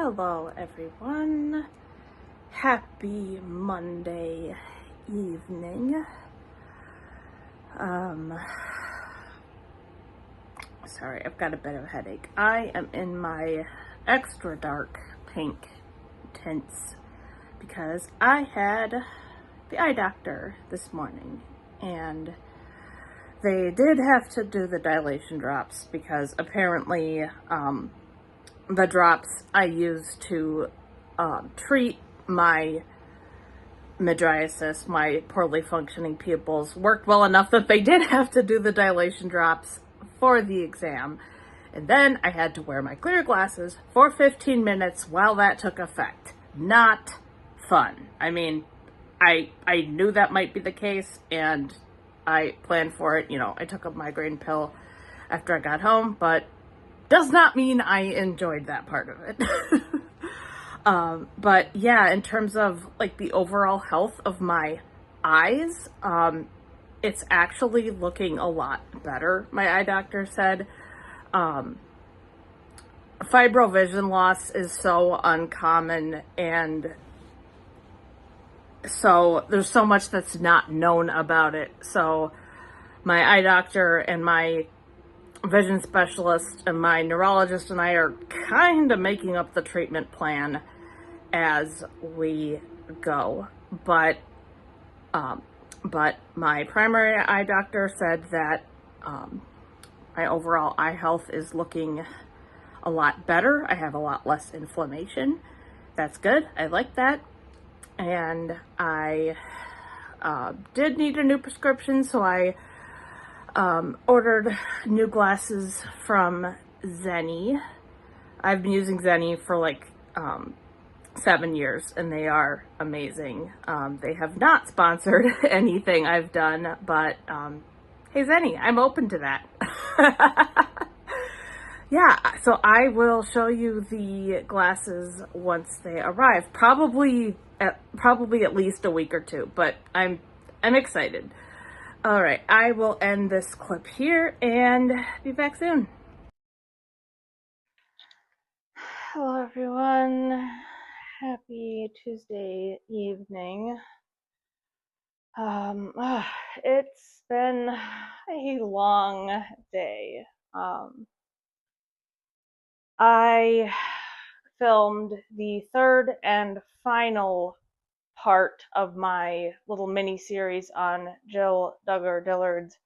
Hello everyone. Happy Monday evening. Sorry, I've got a bit of a headache. I am in my extra dark pink tints because I had the eye doctor this morning and they did have to do the dilation drops because apparently the drops I use to treat my mydriasis, my poorly functioning pupils, worked well enough that they did have to do the dilation drops for the exam. And then I had to wear my clear glasses for 15 minutes while that took effect. Not fun. I mean, I knew that might be the case and I planned for it. You know, I took a migraine pill after I got home, but does not mean I enjoyed that part of it. But yeah, in terms of like the overall health of my eyes, it's actually looking a lot better. My eye doctor said, fibrovision loss is so uncommon, and so there's so much that's not known about it. So my eye doctor and my vision specialist and my neurologist and I are kind of making up the treatment plan as we go. But my primary eye doctor said that my overall eye health is looking a lot better. I have a lot less inflammation. That's good. I like that. And I did need a new prescription, so I ordered new glasses from Zenni. I've been using Zenni for like 7 years and they are amazing. They have not sponsored anything I've done, but hey Zenni, I'm open to that. Yeah, so I will show you the glasses once they arrive. Probably at least a week or two, but I'm excited. All right, I will end this clip here and be back soon. Hello everyone. Happy Tuesday evening. It's been a long day. I filmed the third and final part of my little mini series on Jill Duggar Dillard's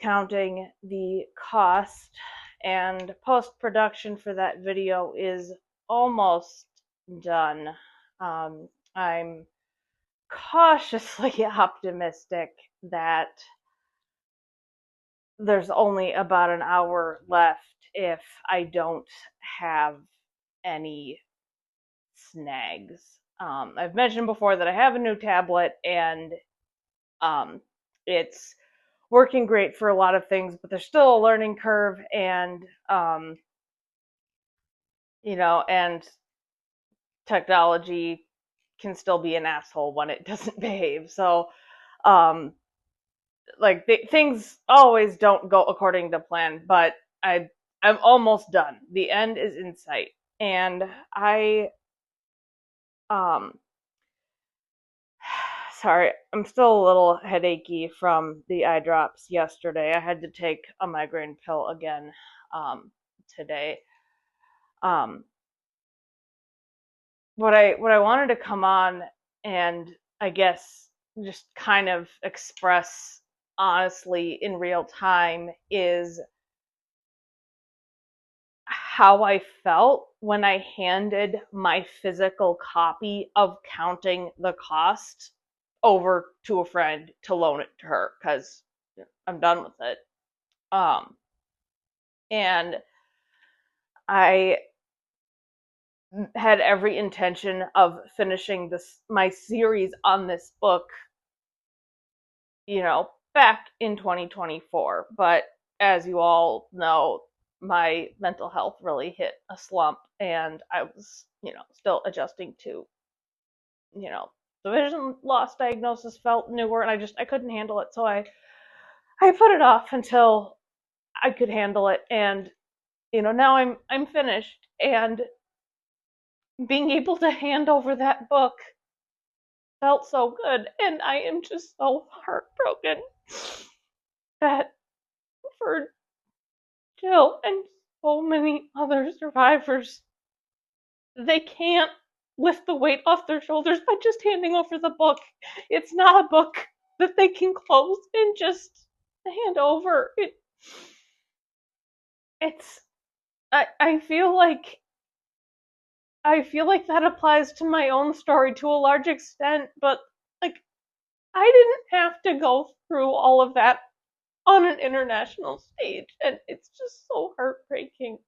counting the cost, and post-production for that video is almost done. I'm cautiously optimistic that there's only about an hour left if I don't have any snags. I've mentioned before that I have a new tablet and it's working great for a lot of things, but there's still a learning curve, and and technology can still be an asshole when it doesn't behave. So things always don't go according to plan, but I'm almost done. The end is in sight, and sorry, I'm still a little headachy from the eye drops yesterday. I had to take a migraine pill again today. What I wanted to come on and I guess just kind of express honestly in real time is how I felt when I handed my physical copy of Counting the Cost over to a friend to loan it to her because I'm done with it. And I had every intention of finishing my series on this book, back in 2024. But as you all know, my mental health really hit a slump and I was, still adjusting to, the vision loss diagnosis felt newer and I couldn't handle it. So I put it off until I could handle it. And, now I'm finished, and being able to hand over that book felt so good, and I am just so heartbroken that for Jill and so many other survivors, they can't lift the weight off their shoulders by just handing over the book. It's not a book that they can close and just hand over. It's I feel like that applies to my own story to a large extent, but like I didn't have to go through all of that on an international stage, and it's just so heartbreaking.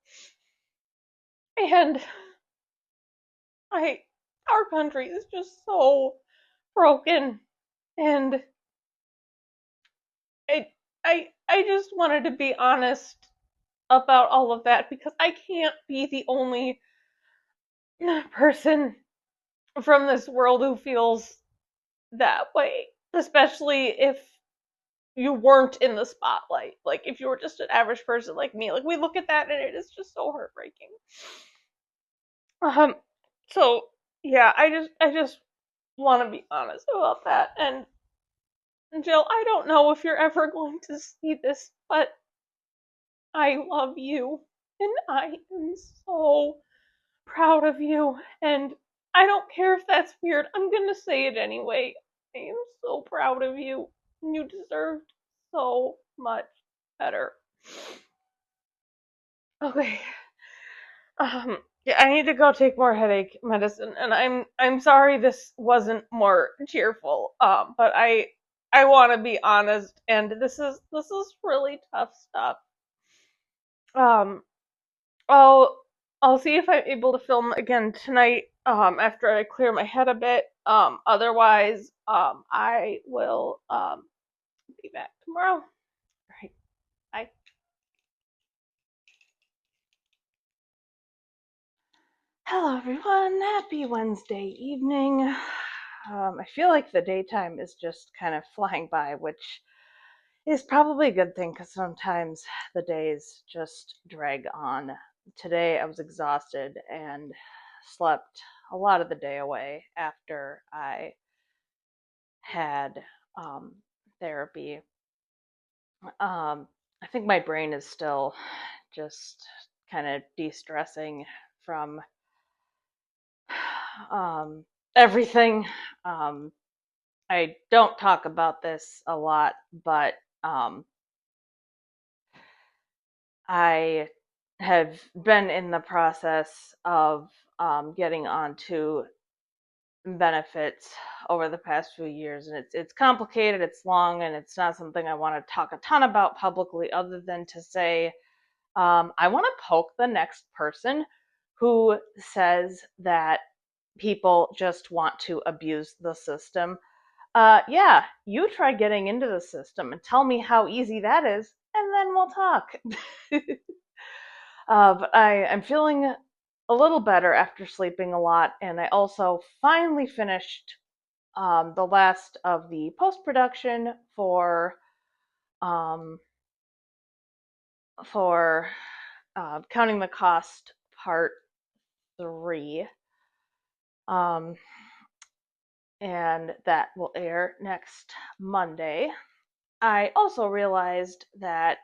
And I our country is just so broken, and I just wanted to be honest about all of that because I can't be the only person from this world who feels that way, especially if you weren't in the spotlight. Like if you were just an average person like me, like we look at that and it is just so heartbreaking. Um so yeah, I just want to be honest about that. And Jill, I don't know if you're ever going to see this, but I love you and I am so proud of you, and I don't care if that's weird. I'm gonna say it anyway. I am so proud of you. You deserved so much better. Okay. Yeah, I need to go take more headache medicine, and I'm sorry this wasn't more cheerful. But I want to be honest, and this is really tough stuff. Um, I'll I'll see if I'm able to film again tonight. After I clear my head a bit. Otherwise, I will be back tomorrow. All right. Bye. Hello, everyone. Happy Wednesday evening. I feel like the daytime is just kind of flying by, which is probably a good thing because sometimes the days just drag on. Today I was exhausted and slept a lot of the day away after I had therapy. I think my brain is still just kind of de stressing from everything. Um, I don't talk about this a lot, but um, I have been in the process of getting onto benefits over the past few years, and it's complicated, it's long, and it's not something I want to talk a ton about publicly, other than to say I want to poke the next person who says that people just want to abuse the system. Yeah, you try getting into the system and tell me how easy that is, and then we'll talk. But I'm feeling a little better after sleeping a lot, and I also finally finished the last of the post production um, for Counting the Cost Part 3, um, and that will air next Monday. I also realized that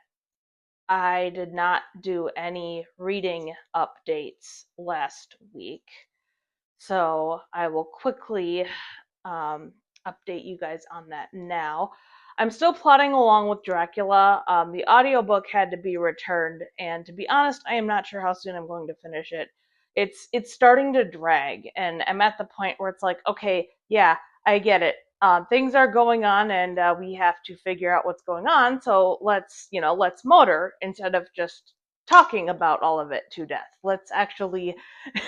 I did not do any reading updates last week, so I will quickly um, update you guys on that now. I'm still plodding along with Dracula. The audiobook had to be returned, and to be honest, I am not sure how soon I'm going to finish it. It's starting to drag, and I'm at the point where it's like, okay, yeah, I get it. Things are going on, and we have to figure out what's going on. So let's motor instead of just talking about all of it to death. Let's actually,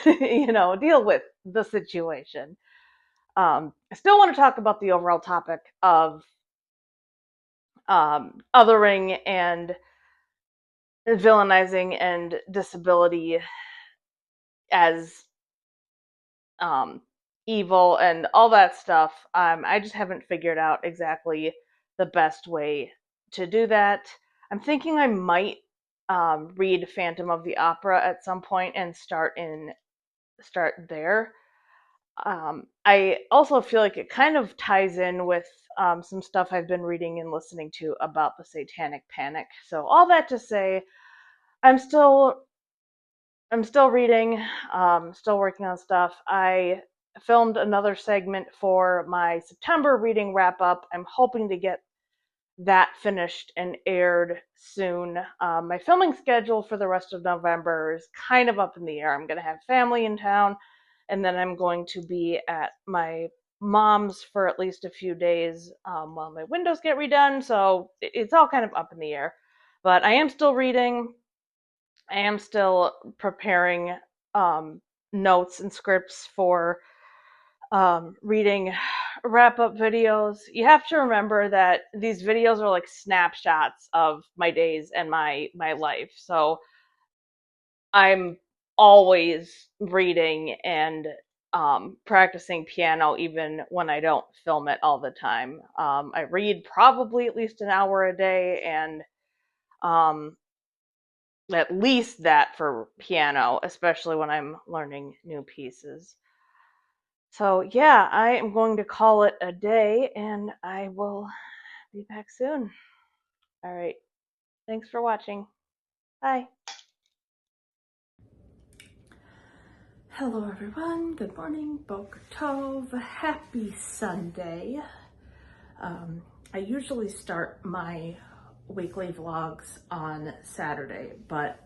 deal with the situation. I still want to talk about the overall topic of othering and villainizing and disability as um, evil and all that stuff. I just haven't figured out exactly the best way to do that. I'm thinking I might read Phantom of the Opera at some point and start in start there. I also feel like it kind of ties in with some stuff I've been reading and listening to about the Satanic Panic. So all that to say, I'm still reading, still working on stuff. I filmed another segment for my September reading wrap up. I'm hoping to get that finished and aired soon. My filming schedule for the rest of November is kind of up in the air. I'm going to have family in town, and then I'm going to be at my mom's for at least a few days while my windows get redone. So it's all kind of up in the air. But I am still reading. I am still preparing notes and scripts for reading wrap up videos. You have to remember that these videos are like snapshots of my days and my life. So I'm always reading and practicing piano even when I don't film it all the time. I read probably at least an hour a day, and um, at least that for piano, especially when I'm learning new pieces. So yeah, I am going to call it a day, and I will be back soon. All right. Thanks for watching. Bye. Hello everyone. Good morning. Boker Tov. Happy Sunday. I usually start my weekly vlogs on Saturday, but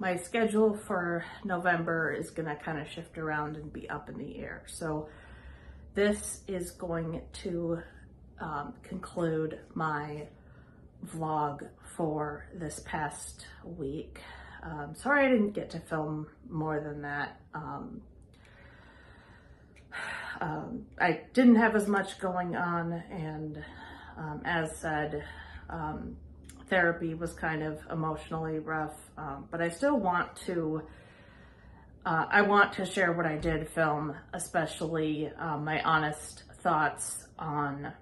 my schedule for November is going to kind of shift around and be up in the air. So this is going to conclude my vlog for this past week. Sorry I didn't get to film more than that. I didn't have as much going on, and as said, therapy was kind of emotionally rough, but I still want to I want to share what I did film, especially my honest thoughts on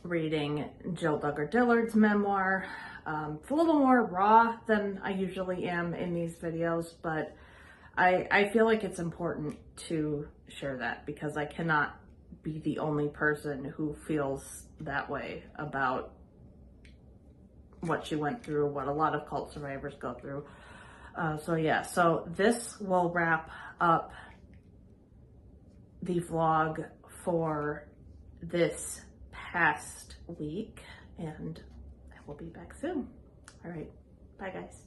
reading Jill Duggar Dillard's memoir. It's a little more raw than I usually am in these videos, but I feel like it's important to share that because I cannot be the only person who feels that way about what she went through, what a lot of cult survivors go through. So yeah, so this will wrap up the vlog for this past week, and I will be back soon. All right, bye guys.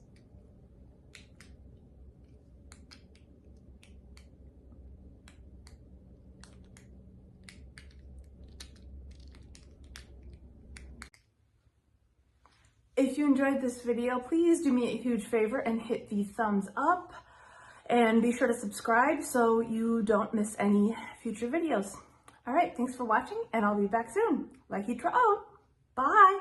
If you enjoyed this video, please do me a huge favor and hit the thumbs up, and be sure to subscribe so you don't miss any future videos. All right, thanks for watching, and I'll be back soon. Like you Bye.